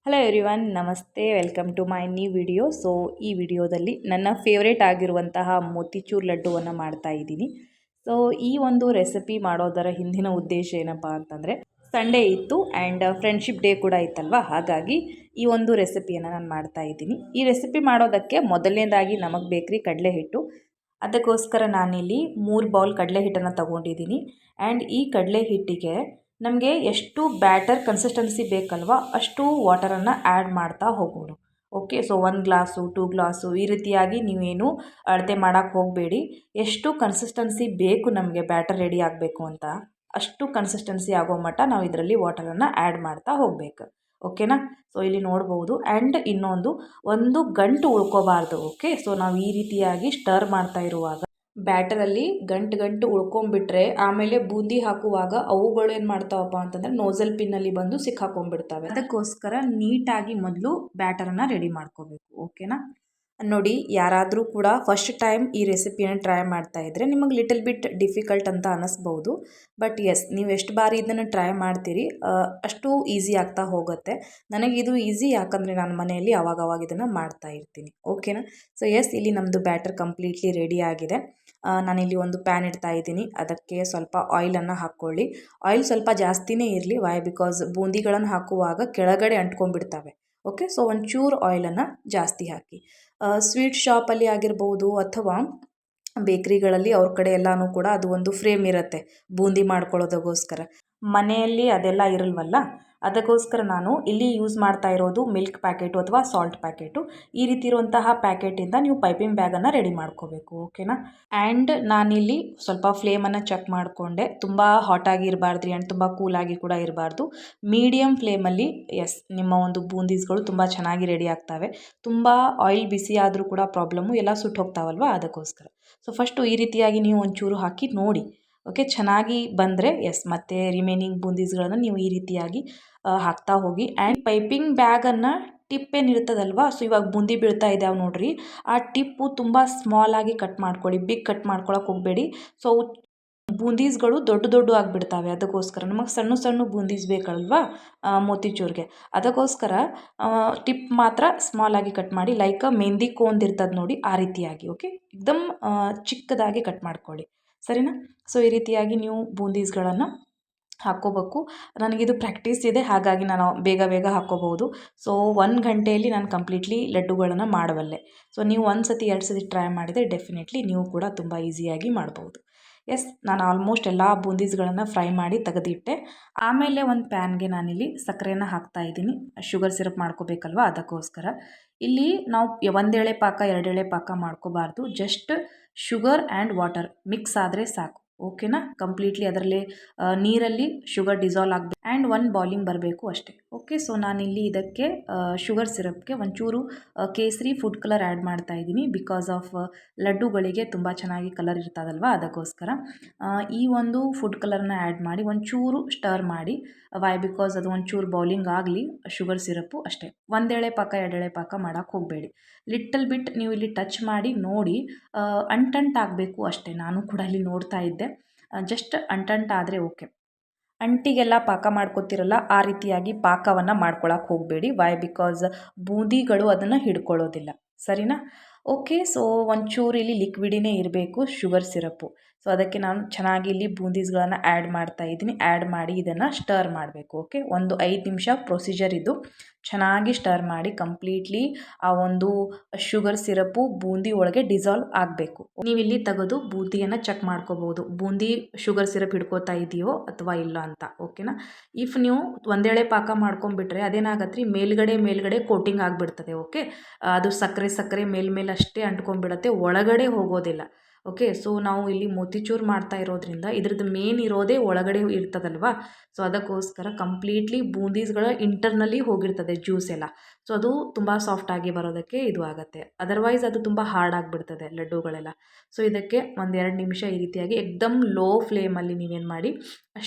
Hello everyone, ನಮಸ್ತೆ. Welcome to my new video. ಈ ವಿಡಿಯೋದಲ್ಲಿ ನನ್ನ ಫೇವ್ರೇಟ್ ಆಗಿರುವಂತಹ ಮೋತಿಚೂರ್ ಲಡ್ಡುವನ್ನು ಮಾಡ್ತಾ ಇದ್ದೀನಿ. ಈ ಒಂದು ರೆಸಿಪಿ ಮಾಡೋದರ ಹಿಂದಿನ ಉದ್ದೇಶ ಏನಪ್ಪ ಅಂತಂದರೆ, ಸಂಡೇ ಇತ್ತು ಆ್ಯಂಡ್ ಫ್ರೆಂಡ್ಶಿಪ್ ಡೇ ಕೂಡ ಇತ್ತಲ್ವ, ಹಾಗಾಗಿ ಈ ಒಂದು ರೆಸಿಪಿಯನ್ನು ನಾನು ಮಾಡ್ತಾ ಇದ್ದೀನಿ. ಈ ರೆಸಿಪಿ ಮಾಡೋದಕ್ಕೆ ಮೊದಲನೇದಾಗಿ ನಮಗೆ ಬೇಕ್ರಿ ಕಡಲೆ ಹಿಟ್ಟು. ಅದಕ್ಕೋಸ್ಕರ ನಾನಿಲ್ಲಿ 3 ಬೌಲ್ ಕಡಲೆ ಹಿಟ್ಟನ್ನು ತಗೊಂಡಿದ್ದೀನಿ. ಆ್ಯಂಡ್ ಈ ಕಡಲೆ ಹಿಟ್ಟಿಗೆ ನಮಗೆ ಎಷ್ಟು ಬ್ಯಾಟರ್ ಕನ್ಸಿಸ್ಟೆನ್ಸಿ ಬೇಕಲ್ವ ಅಷ್ಟು ವಾಟರನ್ನು ಆ್ಯಡ್ ಮಾಡ್ತಾ ಹೋಗೋಣ. ಓಕೆ, 1 ಗ್ಲಾಸು 2 ಗ್ಲಾಸು ಈ ರೀತಿಯಾಗಿ ನೀವೇನು ಅಳತೆ ಮಾಡೋಕ್ಕೆ ಹೋಗಬೇಡಿ. ಎಷ್ಟು ಕನ್ಸಿಸ್ಟೆನ್ಸಿ ಬೇಕು ನಮಗೆ ಬ್ಯಾಟರ್ ರೆಡಿ ಆಗಬೇಕು ಅಂತ ಅಷ್ಟು ಕನ್ಸಿಸ್ಟೆನ್ಸಿ ಆಗೋ ಮಟ್ಟ ನಾವು ಇದರಲ್ಲಿ ವಾಟರನ್ನು ಆ್ಯಡ್ ಮಾಡ್ತಾ ಹೋಗಬೇಕು. ಓಕೆನಾ? ಇಲ್ಲಿ ನೋಡ್ಬೋದು. ಆ್ಯಂಡ್ ಇನ್ನೊಂದು, ಒಂದು ಗಂಟು ಉಳ್ಕೋಬಾರ್ದು. ಓಕೆ, ನಾವು ಈ ರೀತಿಯಾಗಿ ಸ್ಟರ್ ಮಾಡ್ತಾ ಇರುವಾಗ ಬ್ಯಾಟರಲ್ಲಿ ಗಂಟು ಉಳ್ಕೊಂಡ್ಬಿಟ್ರೆ ಆಮೇಲೆ ಬೂಂದಿ ಹಾಕುವಾಗ ಅವುಗಳು ಏನು ಮಾಡ್ತಾವಪ್ಪ ಅಂತಂದರೆ ನೋಸಲ್ ಪಿನ್ನಲ್ಲಿ ಬಂದು ಸಿಕ್ಕಾಕೊಂಡ್ಬಿಡ್ತವೆ. ಅದಕ್ಕೋಸ್ಕರ ನೀಟಾಗಿ ಮೊದಲು ಬ್ಯಾಟರನ್ನು ರೆಡಿ ಮಾಡ್ಕೋಬೇಕು. ಓಕೆನಾ? ನೋಡಿ, ಯಾರಾದರೂ ಕೂಡ ಫಸ್ಟ್ ಟೈಮ್ ಈ ರೆಸಿಪಿಯನ್ನು ಟ್ರೈ ಮಾಡ್ತಾ ಇದ್ದರೆ ನಿಮಗೆ ಲಿಟಲ್ ಬಿಟ್ ಡಿಫಿಕಲ್ಟ್ ಅಂತ ಅನ್ನಿಸ್ಬೋದು. ಬಟ್ ಎಸ್, ನೀವು ಎಷ್ಟು ಬಾರಿ ಇದನ್ನು ಟ್ರೈ ಮಾಡ್ತೀರಿ ಅಷ್ಟು ಈಸಿ ಆಗ್ತಾ ಹೋಗುತ್ತೆ. ನನಗಿದು ಈಸಿ, ಯಾಕಂದರೆ ನಾನು ಮನೆಯಲ್ಲಿ ಅವಾಗವಾಗ ಇದನ್ನು ಮಾಡ್ತಾ ಇರ್ತೀನಿ. ಓಕೆನಾ? ಎಸ್, ಇಲ್ಲಿ ನಮ್ಮದು ಬ್ಯಾಟರ್ ಕಂಪ್ಲೀಟ್ಲಿ ರೆಡಿ ಆಗಿದೆ. ನಾನಿಲ್ಲಿ ಒಂದು ಪ್ಯಾನ್ ಇಡ್ತಾ ಇದ್ದೀನಿ. ಅದಕ್ಕೆ ಸ್ವಲ್ಪ ಆಯಿಲನ್ನು ಹಾಕ್ಕೊಳ್ಳಿ. ಆಯಿಲ್ ಸ್ವಲ್ಪ ಜಾಸ್ತಿನೇ ಇರಲಿ. ವೈ? ಬಿಕಾಸ್ ಬೂಂದಿಗಳನ್ನು ಹಾಕುವಾಗ ಕೆಳಗಡೆ ಅಂಟ್ಕೊಂಡ್ಬಿಡ್ತವೆ. ಓಕೆ, ಒಂಚೂರು ಆಯಿಲನ್ನು ಜಾಸ್ತಿ ಹಾಕಿ. ಸ್ವೀಟ್ ಶಾಪಲ್ಲಿ ಆಗಿರ್ಬೋದು ಅಥವಾ ಬೇಕ್ರಿಗಳಲ್ಲಿ ಅವ್ರ ಕಡೆ ಎಲ್ಲನೂ ಕೂಡ ಅದು ಒಂದು ಫ್ರೇಮ್ ಇರುತ್ತೆ ಬೂಂದಿ ಮಾಡ್ಕೊಳ್ಳೋದಕ್ಕೋಸ್ಕರ. ಮನೆಯಲ್ಲಿ ಅದೆಲ್ಲ ಇರಲ್ವಲ್ಲ, ಅದಕ್ಕೋಸ್ಕರ ನಾನು ಇಲ್ಲಿ ಯೂಸ್ ಮಾಡ್ತಾ ಇರೋದು ಮಿಲ್ಕ್ ಪ್ಯಾಕೆಟು ಅಥವಾ ಸಾಲ್ಟ್ ಪ್ಯಾಕೆಟು. ಈ ರೀತಿ ಇರುವಂತಹ ಪ್ಯಾಕೆಟಿಂದ ನೀವು ಪೈಪಿಂಗ್ ಬ್ಯಾಗನ್ನು ರೆಡಿ ಮಾಡ್ಕೋಬೇಕು. ಓಕೆನಾ? ಆ್ಯಂಡ್ ನಾನಿಲ್ಲಿ ಸ್ವಲ್ಪ ಫ್ಲೇಮನ್ನು ಚೆಕ್ ಮಾಡಿಕೊಂಡೆ. ತುಂಬ ಹಾಟಾಗಿ ಇರಬಾರ್ದು ಆ್ಯಂಡ್ ತುಂಬ ಕೂಲಾಗಿ ಕೂಡ ಇರಬಾರ್ದು. ಮೀಡಿಯಮ್ ಫ್ಲೇಮಲ್ಲಿ ಎಸ್, ನಿಮ್ಮ ಒಂದು ಬೂಂದೀಸ್ಗಳು ತುಂಬ ಚೆನ್ನಾಗಿ ರೆಡಿ ಆಗ್ತವೆ. ತುಂಬ ಆಯಿಲ್ ಬಿಸಿ ಆದರೂ ಕೂಡ ಪ್ರಾಬ್ಲಮ್ಮು, ಎಲ್ಲ ಸುಟ್ಟು ಹೋಗ್ತಾವಲ್ವ, ಅದಕ್ಕೋಸ್ಕರ. ಫಸ್ಟು ಈ ರೀತಿಯಾಗಿ ನೀವು ಒಂಚೂರು ಹಾಕಿ ನೋಡಿ. ಓಕೆ, ಚೆನ್ನಾಗಿ ಬಂದರೆ ಎಸ್, ಮತ್ತು ರಿಮೈನಿಂಗ್ ಬೂಂದೀಸ್ಗಳನ್ನು ನೀವು ಈ ರೀತಿಯಾಗಿ ಹಾಕ್ತಾ ಹೋಗಿ. ಆ್ಯಂಡ್ ಪೈಪಿಂಗ್ ಬ್ಯಾಗನ್ನು ಟಿಪ್ ಏನಿರ್ತದಲ್ವ, ಇವಾಗ ಬೂಂದಿ ಬೀಳ್ತಾ ಇದ್ದಾವೆ ನೋಡ್ರಿ, ಆ ಟಿಪ್ಪು ತುಂಬ ಸ್ಮಾಲಾಗಿ ಕಟ್ ಮಾಡ್ಕೊಳ್ಳಿ. ಬಿಗ್ ಕಟ್ ಮಾಡ್ಕೊಳಕ್ಕೆ ಹೋಗಬೇಡಿ. ಬೂಂದೀಸ್ಗಳು ದೊಡ್ಡ ಆಗಿಬಿಡ್ತಾವೆ. ಅದಕ್ಕೋಸ್ಕರ ನಮಗೆ ಸಣ್ಣ ಸಣ್ಣ ಬೂಂದೀಸ್ ಬೇಕಲ್ವಾ ಮೋತಿಚೂರ್ಗೆ, ಅದಕ್ಕೋಸ್ಕರ ಟಿಪ್ ಮಾತ್ರ ಸ್ಮಾಲಾಗಿ ಕಟ್ ಮಾಡಿ. ಲೈಕ್ ಮೆಹಂದಿ ಕೋಂದ್ ಇರ್ತದೆ ನೋಡಿ, ಆ ರೀತಿಯಾಗಿ. ಓಕೆ, ಎಕ್ದಮ್ ಚಿಕ್ಕದಾಗಿ ಕಟ್ ಮಾಡ್ಕೊಳ್ಳಿ. ಸರಿನಾ? ಈ ರೀತಿಯಾಗಿ ನೀವು ಬೂಂದೀಸ್ಗಳನ್ನು ಹಾಕ್ಕೋಬೇಕು. ನನಗಿದು ಪ್ರಾಕ್ಟೀಸ್ ಇದೆ, ಹಾಗಾಗಿ ನಾನು ಬೇಗ ಹಾಕ್ಕೋಬೋದು. 1 ಗಂಟೆಯಲ್ಲಿ ನಾನು ಕಂಪ್ಲೀಟ್ಲಿ ಲಡ್ಡುಗಳನ್ನು ಮಾಡಬಲ್ಲೆ. ನೀವು 1 ಸತಿ 2 ಸತಿ ಟ್ರೈ ಮಾಡಿದರೆ ಡೆಫಿನೆಟ್ಲಿ ನೀವು ಕೂಡ ತುಂಬ ಈಸಿಯಾಗಿ ಮಾಡ್ಬೋದು. ಎಸ್, ನಾನು ಆಲ್ಮೋಸ್ಟ್ ಎಲ್ಲ ಬೂಂದೀಸ್ಗಳನ್ನು ಫ್ರೈ ಮಾಡಿ ತೆಗೆದಿಟ್ಟೆ. ಆಮೇಲೆ ಒಂದು ಪ್ಯಾನ್ಗೆ ನಾನಿಲ್ಲಿ ಸಕ್ಕರೆಯನ್ನು ಹಾಕ್ತಾ ಇದ್ದೀನಿ. ಶುಗರ್ ಸಿರಪ್ ಮಾಡ್ಕೋಬೇಕಲ್ವ, ಅದಕ್ಕೋಸ್ಕರ. ಇಲ್ಲಿ ನಾವು 1 ಎಳೆ ಪಾಕ 2 ಎಳೆ ಪಾಕ ಮಾಡ್ಕೋಬಾರ್ದು. Just sugar and water mix ಆದರೆ ಸಾಕು. ಓಕೆನಾ? ಕಂಪ್ಲೀಟ್ಲಿ ಅದರಲ್ಲಿ ನೀರಲ್ಲಿ ಶುಗರ್ ಡಿಸಾಲ್ವ್ ಆಗಬೇಕು ಆ್ಯಂಡ್ 1 ಬಾಯ್ಲಿಂಗ್ ಬರಬೇಕು ಅಷ್ಟೇ. ಓಕೆ, ನಾನಿಲ್ಲಿ ಇದಕ್ಕೆ ಶುಗರ್ ಸಿರಪ್ಗೆ ಒಂಚೂರು ಕೇಸರಿ ಫುಡ್ ಕಲರ್ ಆ್ಯಡ್ ಮಾಡ್ತಾ ಇದ್ದೀನಿ. ಬಿಕಾಸ್ ಆಫ್ ಲಡ್ಡುಗಳಿಗೆ ತುಂಬ ಚೆನ್ನಾಗಿ ಕಲರ್ ಇರ್ತದಲ್ವ, ಅದಕ್ಕೋಸ್ಕರ ಈ ಒಂದು ಫುಡ್ ಕಲರ್ನ ಆ್ಯಡ್ ಮಾಡಿ ಒಂಚೂರು ಸ್ಟರ್ ಮಾಡಿ. ವೈ? ಬಿಕಾಸ್ ಅದು ಒಂಚೂರು ಬೌಲಿಂಗ್ ಆಗಲಿ ಶುಗರ್ ಸಿರಪ್ಪು ಅಷ್ಟೇ. 1 ಎಳೆ ಪಾಕ 2 ಎಳೆ ಪಾಕ ಮಾಡೋಕ್ಕೆ ಹೋಗಬೇಡಿ. ಲಿಟಲ್ ಬಿಟ್ ನೀವು ಇಲ್ಲಿ ಟಚ್ ಮಾಡಿ ನೋಡಿ, ಅಂಟಂಟಾಗಬೇಕು ಅಷ್ಟೇ. ನಾನು ಕೂಡ ಇಲ್ಲಿ ನೋಡ್ತಾ ಇದ್ದೆ, ಜಸ್ಟ್ ಅಂಟಂಟಾದರೆ ಓಕೆ. ಅಂಟಿಗೆಲ್ಲ ಪಾಕ ಮಾಡ್ಕೊತಿರಲ್ಲ, ಆ ರೀತಿಯಾಗಿ ಪಾಕವನ್ನು ಮಾಡ್ಕೊಳಕ್ಕೆ ಹೋಗಬೇಡಿ. ವೈ? ಬಿಕಾಸ್ ಬೂಂದಿಗಳು ಅದನ್ನು ಹಿಡ್ಕೊಳ್ಳೋದಿಲ್ಲ. ಸರಿನಾ? ಓಕೆ, ಒಂಚೂರು ಇಲ್ಲಿ ಲಿಕ್ವಿಡಿನೇ ಇರಬೇಕು ಶುಗರ್ ಸಿರಪ್ಪು. ಅದಕ್ಕೆ ನಾನು ಚೆನ್ನಾಗಿ ಇಲ್ಲಿ ಬೂಂದೀಸ್ಗಳನ್ನು ಆ್ಯಡ್ ಮಾಡ್ತಾ ಇದ್ದೀನಿ. ಆ್ಯಡ್ ಮಾಡಿ ಇದನ್ನು ಸ್ಟರ್ ಮಾಡಬೇಕು. ಓಕೆ, ಒಂದು 5 ನಿಮಿಷ ಪ್ರೊಸೀಜರ್ ಇದು. ಚೆನ್ನಾಗಿ ಸ್ಟರ್ ಮಾಡಿ ಕಂಪ್ಲೀಟ್ಲಿ ಆ ಒಂದು ಶುಗರ್ ಸಿರಪ್ಪು ಬೂಂದಿ ಒಳಗೆ ಡಿಸಾಲ್ವ್ ಆಗಬೇಕು. ನೀವಿಲ್ಲಿ ತೆಗೆದು ಬೂಂದಿಯನ್ನು ಚೆಕ್ ಮಾಡ್ಕೋಬೋದು, ಬೂಂದಿ ಶುಗರ್ ಸಿರಪ್ ಹಿಡ್ಕೋತಾ ಇದೆಯೋ ಅಥವಾ ಇಲ್ಲ ಅಂತ. ಓಕೆನಾ? ಇಫ್ ನೀವು 1 ಎಳೆ ಪಾಕ ಮಾಡ್ಕೊಂಡ್ಬಿಟ್ರೆ ಅದೇನಾಗತ್ತೆ, ಮೇಲ್ಗಡೆ ಕೋಟಿಂಗ್ ಆಗಿಬಿಡ್ತದೆ. ಓಕೆ, ಅದು ಸಕ್ಕರೆ ಮೇಲ್ಮೇಲೆ ಅಷ್ಟೇ ಅಂಟ್ಕೊಂಡ್ಬಿಡುತ್ತೆ, ಒಳಗಡೆ ಹೋಗೋದಿಲ್ಲ. ಓಕೆ, ನಾವು ಇಲ್ಲಿ ಮೋತಿಚೂರ್ ಮಾಡ್ತಾ ಇರೋದ್ರಿಂದ ಇದ್ರದ್ದು ಮೇನ್ ಇರೋದೇ ಒಳಗಡೆ ಇರ್ತದಲ್ವ, ಅದಕ್ಕೋಸ್ಕರ ಕಂಪ್ಲೀಟ್ಲಿ ಬೂಂದೀಸ್ಗಳ ಇಂಟರ್ನಲ್ಲಿ ಹೋಗಿರ್ತದೆ ಜ್ಯೂಸ್ ಎಲ್ಲ. ಅದು ತುಂಬ ಸಾಫ್ಟಾಗಿ ಬರೋದಕ್ಕೆ ಇದು ಆಗುತ್ತೆ. ಅದರ್ವೈಸ್ ಅದು ತುಂಬ ಹಾರ್ಡ್ ಆಗಿಬಿಡ್ತದೆ ಲಡ್ಡುಗಳೆಲ್ಲ. ಇದಕ್ಕೆ 1-2 ನಿಮಿಷ ಈ ರೀತಿಯಾಗಿ ಎಕ್ದಮ್ ಲೋ ಫ್ಲೇಮಲ್ಲಿ ನೀವೇನು ಮಾಡಿ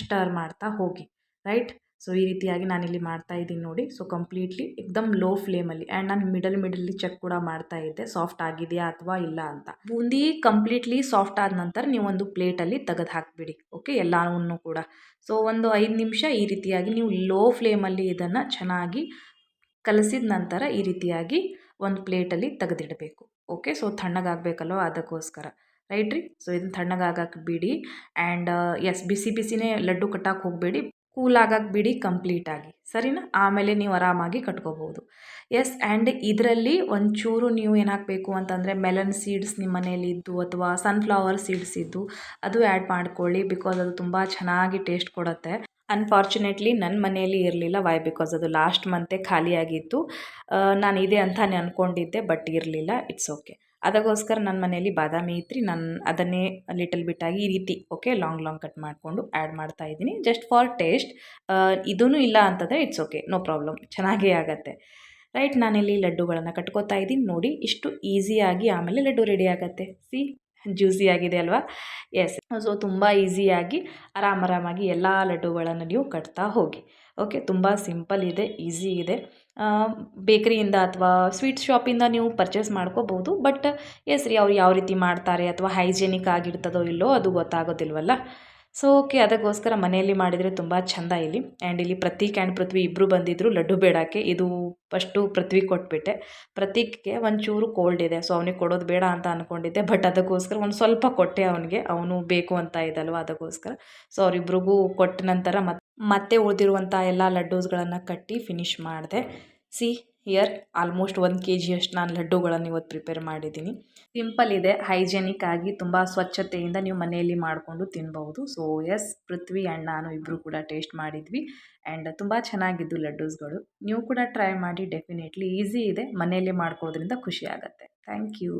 ಸ್ಟರ್ ಮಾಡ್ತಾ ಹೋಗಿ. ರೈಟ್? ಈ ರೀತಿಯಾಗಿ ನಾನಿಲ್ಲಿ ಮಾಡ್ತಾ ಇದ್ದೀನಿ ನೋಡಿ. ಕಂಪ್ಲೀಟ್ಲಿ ಎಕ್ದಮ್ ಲೋ ಫ್ಲೇಮಲ್ಲಿ. ಆ್ಯಂಡ್ ನಾನು ಮಿಡಲ್ಲಿ ಚೆಕ್ ಕೂಡ ಮಾಡ್ತಾ ಇದ್ದೆ, ಸಾಫ್ಟ್ ಆಗಿದೆಯಾ ಅಥವಾ ಇಲ್ಲ ಅಂತ. ಬೂಂದಿ ಕಂಪ್ಲೀಟ್ಲಿ ಸಾಫ್ಟ್ ಆದ ನಂತರ ನೀವು ಒಂದು ಪ್ಲೇಟಲ್ಲಿ ತೆಗೆದು ಹಾಕಿಬಿಡಿ. ಓಕೆ, ಎಲ್ಲವನ್ನೂ ಕೂಡ. ಒಂದು 5 ನಿಮಿಷ ಈ ರೀತಿಯಾಗಿ ನೀವು ಲೋ ಫ್ಲೇಮಲ್ಲಿ ಇದನ್ನು ಚೆನ್ನಾಗಿ ಕಲಸಿದ ನಂತರ ಈ ರೀತಿಯಾಗಿ ಒಂದು ಪ್ಲೇಟಲ್ಲಿ ತೆಗೆದಿಡಬೇಕು. ಓಕೆ, ಸೊ ತಣ್ಣಗಾಗಬೇಕಲ್ವ ಅದಕ್ಕೋಸ್ಕರ ರೈಟ್ ರೀ. ಸೊ ಇದನ್ನು ತಣ್ಣಗಾಗಕ್ಕೆ ಬಿಡಿ. ಆ್ಯಂಡ್ ಎಸ್, ಬಿಸಿ ಬಿಸಿನೇ ಲಡ್ಡು ಕಟ್ಟಕ್ಕೆ ಹೋಗಬೇಡಿ, ಕೂಲ್ ಆಗಕ್ಕೆ ಬಿಡಿ ಕಂಪ್ಲೀಟಾಗಿ, ಸರಿನಾ? ಆಮೇಲೆ ನೀವು ಆರಾಮಾಗಿ ಕಟ್ಕೋಬೋದು. ಎಸ್, ಆ್ಯಂಡ್ ಇದರಲ್ಲಿ ಒಂಚೂರು ನೀವು ಏನು ಹಾಕಬೇಕು ಅಂತಂದರೆ ಮೆಲನ್ ಸೀಡ್ಸ್ ನಿಮ್ಮ ಮನೇಲಿ ಇದ್ದು ಅಥವಾ ಸನ್ಫ್ಲವರ್ ಸೀಡ್ಸ್ ಇದ್ದು ಅದು ಆ್ಯಡ್ ಮಾಡ್ಕೊಳ್ಳಿ. ಬಿಕಾಸ್ ಅದು ತುಂಬ ಚೆನ್ನಾಗಿ ಟೇಸ್ಟ್ ಕೊಡುತ್ತೆ. ಅನ್ಫಾರ್ಚುನೇಟ್ಲಿ ನನ್ನ ಮನೆಯಲ್ಲಿ ಇರಲಿಲ್ಲ. ವೈ? ಬಿಕಾಸ್ ಅದು ಲಾಸ್ಟ್ ಮಂತೇ ಖಾಲಿಯಾಗಿತ್ತು. ನಾನು ಇದೆ ಅಂತಾನೆ ಅಂದ್ಕೊಂಡಿದ್ದೆ, ಬಟ್ ಇರಲಿಲ್ಲ. It's okay. ಅದಕ್ಕೋಸ್ಕರ ನನ್ನ ಮನೆಯಲ್ಲಿ ಬಾದಾಮಿ ಇತ್ತು, ನಾನು ಅದನ್ನೇ ಲಿಟಲ್ ಬಿಟ್ಟಾಗಿ ಈ ರೀತಿ ಓಕೆ ಲಾಂಗ್ ಲಾಂಗ್ ಕಟ್ ಮಾಡಿಕೊಂಡು ಆ್ಯಡ್ ಮಾಡ್ತಾ ಇದ್ದೀನಿ, ಜಸ್ಟ್ ಫಾರ್ ಟೇಸ್ಟ್. ಇದೂ ಇಲ್ಲ ಅಂತಂದರೆ ಇಟ್ಸ್ ಓಕೆ, ನೋ ಪ್ರಾಬ್ಲಮ್, ಚೆನ್ನಾಗೇ ಆಗುತ್ತೆ ರೈಟ್. ನಾನಿಲ್ಲಿ ಲಡ್ಡುಗಳನ್ನು ಕಟ್ಕೋತಾ ಇದ್ದೀನಿ ನೋಡಿ, ಇಷ್ಟು ಈಸಿಯಾಗಿ ಆಮೇಲೆ ಲಡ್ಡು ರೆಡಿ ಆಗುತ್ತೆ. ಸಿ, ಜ್ಯೂಸಿ ಆಗಿದೆ ಅಲ್ವಾ? ಎಸ್, ಸೊ ತುಂಬ ಈಸಿಯಾಗಿ ಆರಾಮಾಗಿ ಎಲ್ಲ ಲಡ್ಡುಗಳನ್ನು ನೀವು ಕಟ್ತಾ ಹೋಗಿ. ಓಕೆ, ತುಂಬ ಸಿಂಪಲ್ ಇದೆ, ಈಸಿ ಇದೆ. ಬೇಕ್ರಿಯಿಂದ ಅಥವಾ ಸ್ವೀಟ್ ಶಾಪಿಂದ ನೀವು ಪರ್ಚೇಸ್ ಮಾಡ್ಕೋಬೋದು. ಬಟ್ ಎಸ್ ರೀ, ಅವ್ರು ಯಾವ ರೀತಿ ಮಾಡ್ತಾರೆ ಅಥವಾ ಹೈಜೆನಿಕ್ ಆಗಿರ್ತದೋ ಇಲ್ಲೋ ಅದು ಗೊತ್ತಾಗೋದಿಲ್ವಲ್ಲ. ಸೊ ಓಕೆ, ಅದಕ್ಕೋಸ್ಕರ ಮನೆಯಲ್ಲಿ ಮಾಡಿದರೆ ತುಂಬ ಚೆಂದ ಇಲ್ಲಿ. ಆ್ಯಂಡ್ ಇಲ್ಲಿ ಪ್ರತೀಕ್ ಆ್ಯಂಡ್ ಪೃಥ್ವಿ ಇಬ್ಬರು ಬಂದಿದ್ದರು ಲಡ್ಡು ಬೇಡಕ್ಕೆ. ಇದು ಫಸ್ಟು ಪೃಥ್ವಿ ಕೊಟ್ಬಿಟ್ಟೆ. ಪ್ರತೀಕ್ಗೆ ಒಂಚೂರು ಕೋಲ್ಡ್ ಇದೆ, ಸೊ ಅವನಿಗೆ ಕೊಡೋದು ಬೇಡ ಅಂತ ಅಂದ್ಕೊಂಡಿದ್ದೆ. ಬಟ್ ಅದಕ್ಕೋಸ್ಕರ ಒಂದು ಸ್ವಲ್ಪ ಕೊಟ್ಟೆ ಅವನಿಗೆ, ಅವನು ಬೇಕು ಅಂತ ಇದ್ದಲ್ವ ಅದಕ್ಕೋಸ್ಕರ. ಸೊ ಅವರಿಬ್ರಿಗೂ ಕೊಟ್ಟ ನಂತರ ಮತ್ತೆ ಉಳಿದಿರುವಂಥ ಎಲ್ಲ ಲಡ್ಡೂಸ್ಗಳನ್ನು ಕಟ್ಟಿ ಫಿನಿಶ್ ಮಾಡಿದೆ. ಸಿ ಹಿಯರ್ ಆಲ್ಮೋಸ್ಟ್ 1 kg ಅಷ್ಟು ನಾನು ಲಡ್ಡುಗಳನ್ನು ಇವತ್ತು ಪ್ರಿಪೇರ್ ಮಾಡಿದ್ದೀನಿ. ಸಿಂಪಲ್ ಇದೆ, ಹೈಜೆನಿಕ್ ಆಗಿ ತುಂಬ ಸ್ವಚ್ಛತೆಯಿಂದ ನೀವು ಮನೆಯಲ್ಲಿ ಮಾಡಿಕೊಂಡು ತಿನ್ಬಹುದು. ಸೊ ಎಸ್, ಪೃಥ್ವಿ ಆ್ಯಂಡ್ ನಾನು ಇಬ್ಬರು ಕೂಡ ಟೇಸ್ಟ್ ಮಾಡಿದ್ವಿ ಆ್ಯಂಡ್ ತುಂಬ ಚೆನ್ನಾಗಿದ್ದು ಲಡ್ಡೂಸ್ಗಳು. ನೀವು ಕೂಡ ಟ್ರೈ ಮಾಡಿ, ಡೆಫಿನೆಟ್ಲಿ ಈಸಿ ಇದೆ, ಮನೆಯಲ್ಲೇ ಮಾಡ್ಕೊಳ್ಳೋದ್ರಿಂದ ಖುಷಿ ಆಗುತ್ತೆ. Thank you.